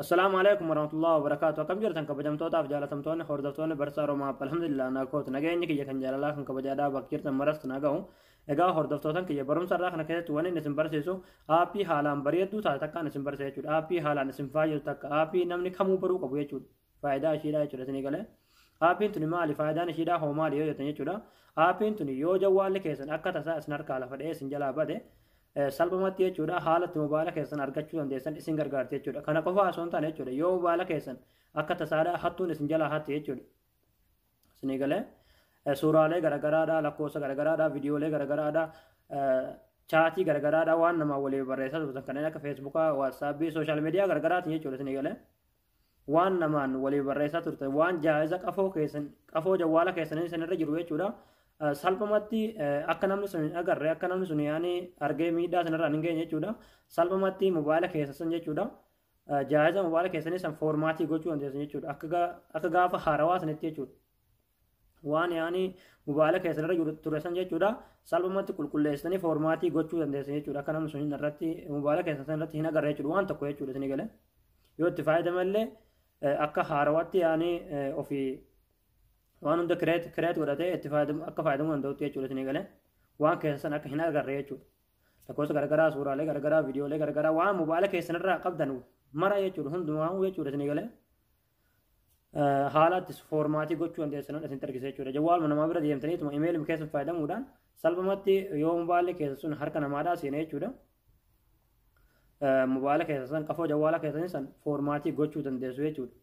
السلام عليكم ورحمة الله وبركاته. كم جرتن كبجمتوتا في جالتمتون خردفتون برسا روما الحمد لله ناكوت نجيني كي يكن جالا كن كبجادا بكيرتن مرست ناغو اگا خردفتوتن كي برم سر راخنا كيت وني نسم برسيسو آپي حالان بريدو تا تکا نسم برسيچو آپي حالان نسم فاجل تک آپي نمني خمو برو كبو يچو فائدہ شيدا يچو تني گله آپين تني مالي فائدہ نشيدا هو مالي يو تني چودا آپين تني يو جوال كيسن اكتا سا اسنر كالا فدي سنجلا بده salphumatti jechuudha haalatti mobaayila keessan argachuu dandeessan isin gargaarti jechuudha. Kana qofa osoo hin taane jechuudha yoo mobaayila keessan akka tasaadhaa hattuun isin jalaa hatti jechuudha. Isinii galee suuraalee garagaraadhaa lakkoofsa garagaraadhaa viidiyoolee garagaraadhaa chaatii garagaraadhaa waan namaa walii barreessaa turtan kanneen akka feesbuukaa waatsaappii sooshaal miidiyaa garagaraati jechuudha. Isinii galee waan namaan walii barreessaa turtan waan jaa'iza qafoo keessan qafoo jawwaala keessanii isinirra jiru jechuudha. salphumatti akka namni sun agarre akka namni sun yaani argee miidhaa sanarraa hin geenye jechuudha. Salphumatti mobaayila keessan jechuudha. Jaa'iza mobaayila keessanii san foormaatii gochuu dandeessan jechuudha. Akka gaafa haarawaa sanitti jechuudha. Waan yaani mobaayila keessanirra jiru ture san jechuudha. Salphumatti qulqulleessanii foormaatii gochuu dandeessan jechuudha. Akka namni sun irratti mobaayila keessan sanarratti hin agarre jechuudha. Waan tokko jechuudha isinii galee. Yoo itti fayyadamallee akka haarawaatti yaani ofii waan hunda kireet godhatee itti akka fayyadamuu danda'utti jechuudha isinii galee waan keessan akka hin agarre jechuudha. Lakkoofsa garagaraa suuraalee garagaraa viidiyoolee garagaraa waan mobaayila keessanirraa qabdan mara jechuudha hundumaa jechuudha isinii galee haala itti foormaatii gochuu dandeessan isin argisiisa jechuudha. Jawwaaluma namaa bira deemtaniituma imeelii keessan fayyadamuudhaan salphumatti yoo mobaayilli keessan sun harka namaadhaa seenee jechuudha. Mobaayila keessan qafoo jawwaala keessanii san foormaatii gochuu dandeessu jechuudha.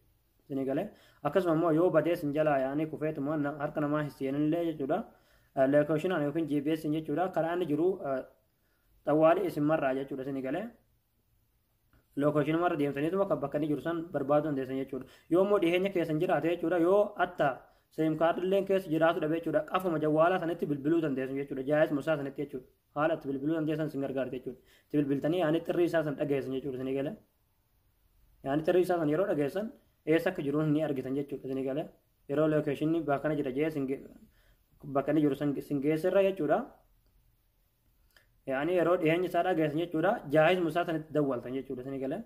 Isinii galee akkasuma immoo yoo badee sin jalaa yaanii kufeetuma harka namaa hin seenillee jechuudha. Lookeeshinaan yookiin GPS jechuudha karaa inni jiru xawwaalii isin marraa jechuudha isinii galee. Lookeeshinumarra deemtaniituma kan bakka inni jiru san barbaaduu dandeessan jechuudha. Yoo immoo dhiyeenya keessan jiraate jechuudha yoo atta seem kaardilleen keessa jiraatu dhabe jechuudha qafuma jawwaalaa sanitti bilbiluu dandeessan jechuudha. Jaayis musaa sanitti jechuudha. Haala itti bilbiluu dandeessan isin gargaarti jechuudha. Itti bilbiltanii yaanii xirrii isaa san dhageessan jechuudha isinii galee. Yaanii xirrii isaa san yeroo dhageessan eessa akka jiru ni argitan jechuudha isinii galee. Yeroo lookeeshinni bakka kana jira jee bakka inni jiru sin geessirra jechuudha. Yaani yeroo dhiyeenya isaa dhageessan jechuudha jaayis musaa sanitti dawwaltan jechuudha isinii galee.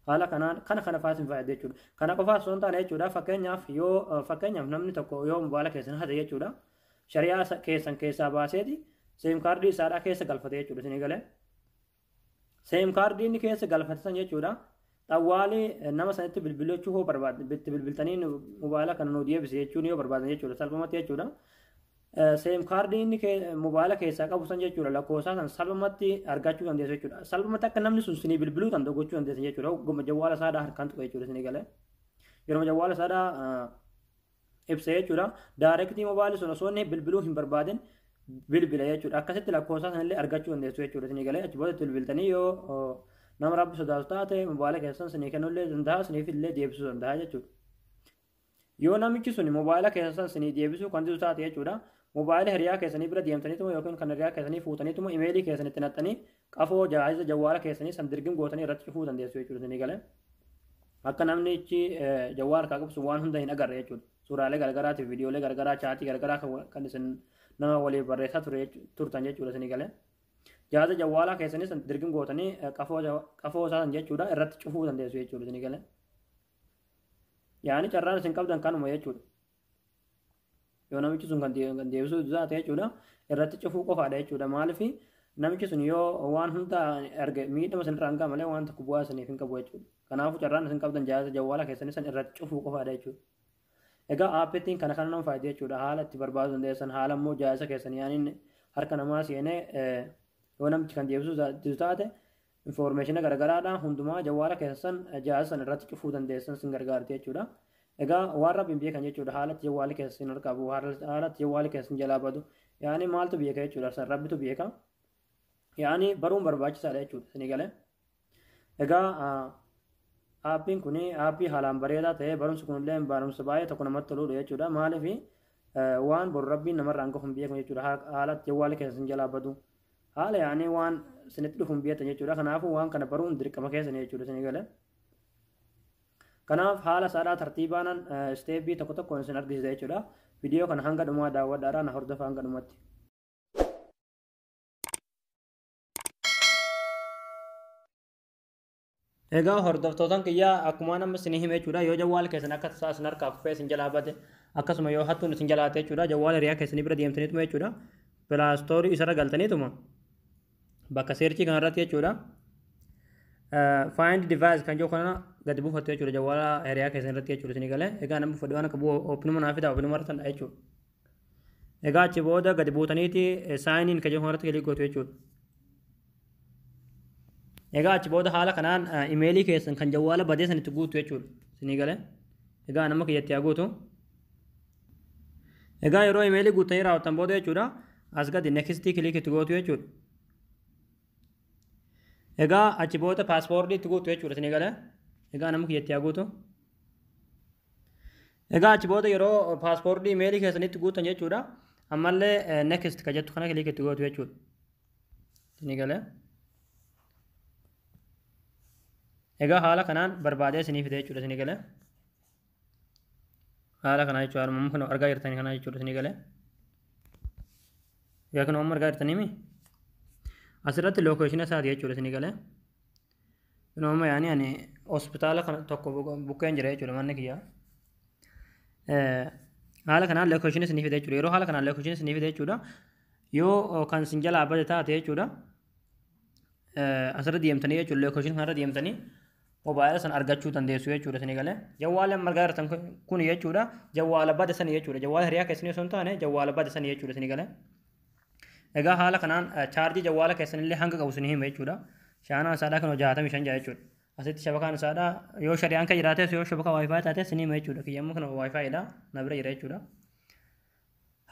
Haala kana faasin fayyada jechuudha. Kana qofaa osoo hin taane jechuudha fakkeenyaaf namni tokko yoo mobaayila keessan hate jechuudha. Shari'aa keessan keessaa baaseeti seem kaardii isaadhaa keessa galfate jechuudha isinii galee. Seem kaardii inni keessa galfatan jechuudha. Xawwaalii nama sanitti bilbilachuu hoo barbaadde bitti bilbiltanii mobaayila kana nuu deebise jechuun yoo barbaadan jechuudha salphumatti jechuudha. Seem kaardii inni mobaayila keessaa qabu san jechuudha lakkoofsaa san salphumatti argachuu dandeessu jechuudha. Salphumatti akka namni sun sinii bilbiluu danda'u gochuu dandeessan jechuudha. Goma jawwaala isaadhaa harkaan tuqa jechuudha isinii galee. Yeroo jawwaala isaadhaa ibsa jechuudha. Daayirektii mobaayilii sun osoo inni bilbiluu hin barbaadin bilbila jechuudha. Akkasitti lakkoofsaa sanillee argachuu dandeessu jechuudha isinii galee. Achi booda bilbiltanii yoo nama rabbi sodaatu taate mobaayila keessan sinii kennullee danda'a siniifillee deebisuu danda'a jechuudha. Yoo namichi sun mobaayila keessan sinii deebisuu kan jiru taate jechuudha. Mobaayila hiriyaa keessanii bira deemtaniituma yookiin kan hiriyaa keessanii fuutaniituma imeelii keessan itti naqxanii qafoo jaa'iza jawwaala keessanii san dirgim gootanii irratti cufuu dandeessu jechuudha isinii galee. Akka namnichi jawwaala kaa qabsu waan hunda hin agarre jechuudha. Suuraalee garagaraatiif viidiyoolee garagaraa chaatii garagaraa kan isin nama waliif barreessaa turtan jechuudha isinii galee. Jaa'iza jawwaalaa keessanii san dirgim gootanii qafoo isaa san jechuudha irratti cufuu dandeessu jechuudha isinii galee. Yaani carraan isin qabdan kanuma jechuudha. Yoo namichi sun kan deebisuu taate jechuudha irratti cufuu qofaadha jechuudha. Maaliif namichi sun yoo waan hunda arge miidhama sanirraa hanga malee waan tokko bu'aa saniif hin qabu jechuudha. Kanaafuu carraan isin qabdan jaa'iza jawwaala keessanii san irratti cufuu qofaadha jechuudha. Egaa aappittiin kana nama fayyada jechuudha. Haala itti barbaaduu dandeessan haala immoo jaa'iza keessanii yaani harka namaa seenee yoo namichi kan deebisuu taate infoormeeshina garagaraadhaan hundumaa jawwaala keessan jaa'iza san irratti cufuu dandeessan sin gargaarti jechuudha. Egaa waan rabbiin beekan jechuudha haalatti jawwaali keessan argamu haalatti jawwaali keessan jalaa badu yaani maaltu beeka jechuudha san rabbitu beeka yaani baruun barbaachisaadha jechuudha isinii galee. Egaa aappiin kun aappii haalaan bareedaa ta'ee barumsi kunillee barumsa baay'ee tokko namatti toludha jechuudha. Maaliif waan boru rabbiin namarraan gahu hin beekan jechuudha haalatti jawwaali keessan jalaa badu haala yaani waan sinitti dhufu hin beektan jechuudha. Kanaafuu waan kana baruun dirqama keessanii jechuudha isinii galee. Kanaaf haala saadhaa tartiibaan isteebii tokko tokkoon isin argisiisa jechuudha. Viidiyoo kana hanga dhumaa daawwadhaa na hordofaa hanga dhumatti. Egaa hordoftoota kiyyaa akkuma nama isin hime jechuudha yoo jawwaala keessan akka tasaa isin harkaa kufee isin jalaa bade akkasuma yoo hattuun isin jalaate jechuudha jawwaala hiriyaa keessanii bira deemtaniituma jechuudha pilaastoorii isarra galtaniituma bakka seerchii kanarratti jechuudha find device kan jiru kana gadi buufattu jechuudha jawwaala hiriyaa keessan irratti jechuudha isin galee egaa nama buufadhu waan akka oopinuma naaf ta'a oopinuma irratti dha jechuudha egaa achi booda gadi buutaniiti saayiniin kan jiru kanarratti galii gootu jechuudha. Egaa achi booda haala kanaan imeelii keessan kan jawwaala badee sanitti guutu jechuudha. Isinii galee. Egaa nama kiyyatti haa guutu. Egaa yeroo imeelii guutanii raawwatan booda jechuudha. As gadi next click itti gootu jechuudha. Egaa achi booda paaspoortii itti guutu jechuudha. Isinii galee. Egaa nama kiyyatti haa guutu. Egaa achi booda yeroo paaspoortii imeelii keessanitti guutan jechuudha. Ammallee next ka jettu kana click itti gootu jechuudha. Isinii galee. Egaa haala kanaan barbaadee isinii fide jechuudha isinii galee. Haala kanaa jechuudha amma kun argaa jirtanii kanaa jechuudha isinii galee. Egaa kun amma argaa jirtanii mi? Asirratti lookeeshina isaati jechuudha isinii galee. Kun amma yaani ani hospitaala kana tokko bukkeen jira jechuudha manni kiyyaa. Haala kanaan lookeeshina isinii fide jechuudha. Yeroo haala kanaan lookeeshina isinii fide jechuudha. Yoo kan isin jalaa bade taate jechuudha. Asirra deemtanii jechuudha lookeeshina kanarra deemtanii mobaayila san argachuu dandeessu jechuudha isinii galee. Jawwaala margaa jirtan kun jechuudha jawwaala bada sanii jechuudha. Jawwaala hiriyaa keessanii osoo hin taane jawwaala bada sanii jechuudha isinii galee. Egaa haala kanaan chaarjii jawwaala keessanillee hanga qabu isinii hima jechuudha. Shaanaan isaadhaa kan 65 jechuudha. Asitti shabakaan isaadhaa yoo shari'aan kan jiraates yoo shabaka waayifaa taates isinii hima jechuudha. Kiyyammoo kan waayifaayiidha na bira jira jechuudha.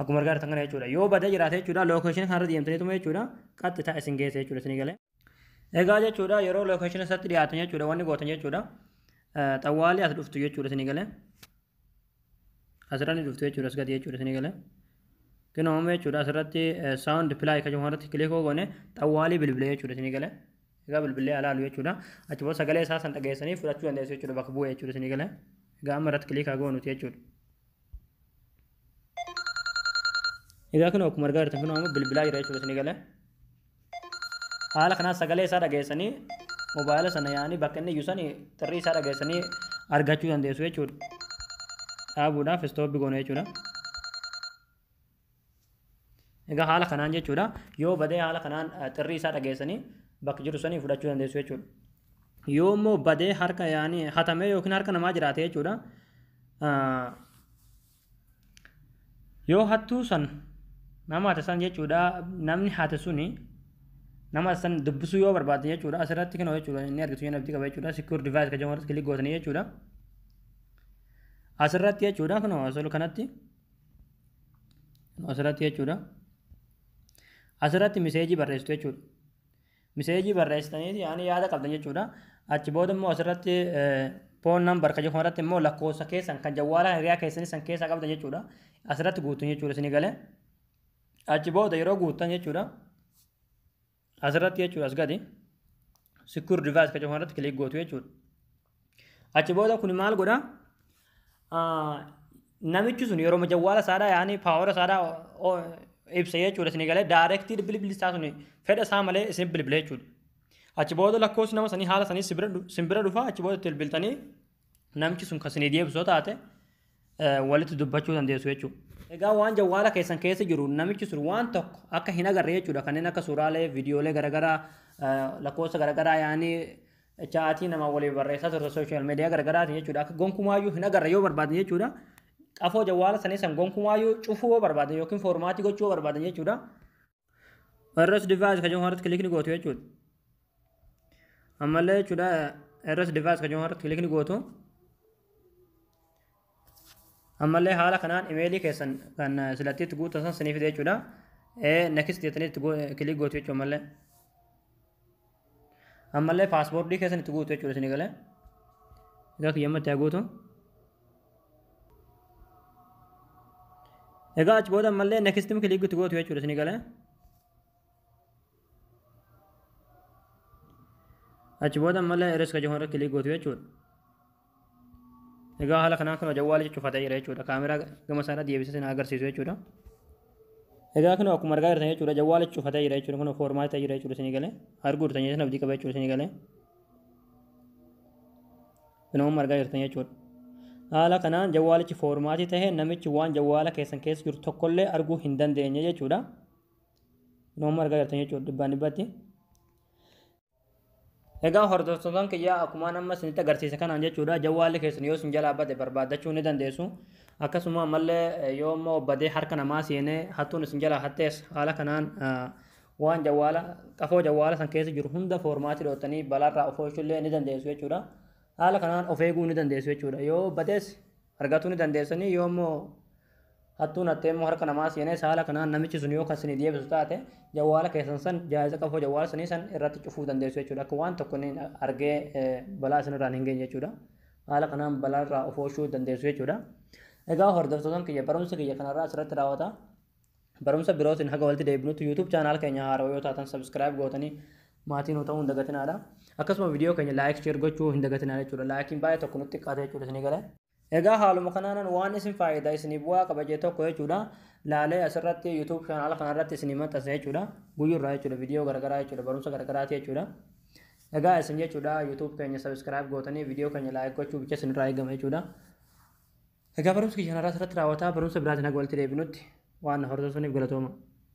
Akkuma argaa jirtan kana jechuudha. Yoo badee jiraate jechuudha lookeeshina kanarra deemtaniituma jechuudha qaxxitaa isin geesse jechuudha isinii galee. Egaa jechuudha yeroo lookeeshina isaatti dhiyaatan jechuudha wanni gootan jechuudha xawwaalii as dhuftu jechuudha isinii galee asirratti dhuftu jechuudha as gadi jechuudha isinii galee kinooma jechuudha asirratti saawuнд pilaay kan irratti kilikoo goone xawwaalii bilbilee jechuudha isinii galee egaa bilbilee alaalu jechuudha achi booda sagalee isaa san dhageessanii fudhachuu dandeessu jechuudha bakka bu'ee jechuudha isinii galee egaa amma irratti kilikaa goonuti jechuudha. Egaa kun akkuma argaa jirtan kun bilbilaa jira jechuudha isinii galee. Haala kanaan sagalee isaa dhageessanii mobaayila sana yaa'anii bakka inni iyyuu sanii xirrii isaa dhageessanii argachuu dandeessu jechuudha. Dhaabuudhaaf istooppi goone jechuudha. Egaa haala kanaan jechuudha yoo badee haala kanaan xirrii isaa dhageessanii bakka jiru sanii fudhachuu dandeessu jechuudha. Yoo immoo badee harka yaa'anii hatamee yookiin harka namaa jiraate jechuudha. Yoo hattuu san nama hate san jechuudha namni hate suni nama san dubbisuu yoo barbaadde jechuudha asirratti kan jechuudha inni argitu yoo nabdi qaba jechuudha secure device kan jedhamu irratti kilik gootanii jechuudha asirratti jechuudha kun asol kanatti asirratti jechuudha asirratti miseejii barreessitu jechuudha miseejii barreessitanii yaani yaada qabdan jechuudha achi booda immoo asirratti phone number kan jedhamu irratti immoo lakkoofsa keessan kan jawwaala hiriyaa keessanii san keessaa qabdan jechuudha asirratti guutuun jechuudha isinii galee achi booda yeroo guutan jechuudha asirratti jechuudha as gadi secure device kan jedhamu irratti kilik gootu jechuudha. Achi booda kun maal godha namichi sun yeroo jawwaala isaadhaa yaani paawara isaadhaa ibsa jechuudha isinii galee daayirektii bilbilli isaa sun fedha isaa malee isin bilbila jechuudha. Achi booda lakkoofsi nama sanii haala sanii simbira dhufa achi booda itti bilbiltanii namichi sun kan isinii deebisoo taate walitti dubbachuu dandeessu jechuudha. Egaa waan jawwaala keessan keessa jiru namichi sun waan tokko akka hin agarre jechuudha kanneen akka suuraalee viidiyoolee garaagaraa lakkoofsa garaagaraa yaani chaatii nama waliin barreessaa turte sooshaal miidiyaa garaagaraatiin jechuudha akka gonkumaayyuu hin agarre yoo barbaadan jechuudha qafoo jawwaala sanii san gonkumaayyuu cufuu yoo barbaadan yookiin foormaatii gochuu yoo barbaadan jechuudha irras device kan jedhamu irratti kilikni gootu jechuudha ammallee jechuudha irras device kan jedhamu irratti kilikni gootu ammallee haala kanaan imeelii keessan kan silattiitti guutan san siniif jechuudha next jettaniitti kilik gootu jechuudha ammallee paaspoortii keessan itti guutu jechuudha isinii galee egaa kiyyamatti haa guutu egaa achi booda ammallee next kilik itti gootu jechuudha isinii galee achi booda ammallee irras kan jedhamu kilik gootu jechuudha egaa haala kanaan kun jawwaala cufatee jira jechuudha kaameraa gama isaarra deebisee isin agarsiisu jechuudha egaa kun akkuma argaa jirtan jechuudha jawwaala cufatee jira jechuudha kun foormaatii jira jechuudha isinii galee arguu jirtan jechuudha abdii qaba jechuudha isinii galee Binooma argaa jirtan jechuudha. Haala kanaan jawwaalichi foormaatii tahee namichi waan jawwaala keessan keessa jiru tokkollee arguu hin dandeenye jechuudha. Binooma argaa jirtan jechuudha dhibbaan dhibbatti. Egaa hordoftoonni kiyyaa akkuma amma isinitti agarsiise kanaan jechuudha jawwaalli keessan yoo isin jalaa bade barbaadachuu ni dandeessu. Akkasuma ammallee yoo immoo badee harka namaa seenee hattuun isin jalaa hattees haala kanaan waan jawwaala qafoo jawwaala san keessa jiru hunda foormaatii dhootanii balaarraa of oolchullee ni dandeessu jechuudha. Haala kanaan of eeguu ni dandeessu jechuudha. Yoo badees argatuu ni dandeessanii yoo immoo hattuun hattee immoo harka namaa seenes haala kanaan namichi sun yoo kan isin deebisu taate jawwaala keessan san jaayiza qafoo jawwaala sanii san irratti cufuu dandeessu jechuudha. Akka waan tokko inni argee balaa isinirraan hin geenye jechuudha. Haala kanaan balaarraa of oolchuu dandeessu jechuudha. Egaa hordoftoonni kiyya barumsa kiyya kanarraa asirratti raawwata. Barumsa birootiin haga walitti deebinutti YouTube channel keenya haaraa yoo taatan subscribe gootanii maatiin ta'uu hin dagatinaadha. Akkasuma viidiyoo keenya like share gochuu hin dagatinaa jechuudha. Laakiin baay'ee tokko nutti qaatee jechuudha isinii galee. Egaa haaluma kanaan waan isin faayidaa isinii bu'aa qabajee tokko jechuudha. Laalee asirratti YouTube channel kanarratti isinii maxxanse jechuudha. Guyyurraa jechuudha viidiyoo garagaraa jechuudha barumsa garagaraati jechuudha. Egaa isin jechuudha YouTube keenya subscribe gootanii viidiyoo keenya like gochuu bicha isinirraa eegama jechuudha. Egaa barumsa keenya kanarraa asirratti raawwataa barumsa biraatiin haga walitti deebinutti waan hordofaniif galatooma.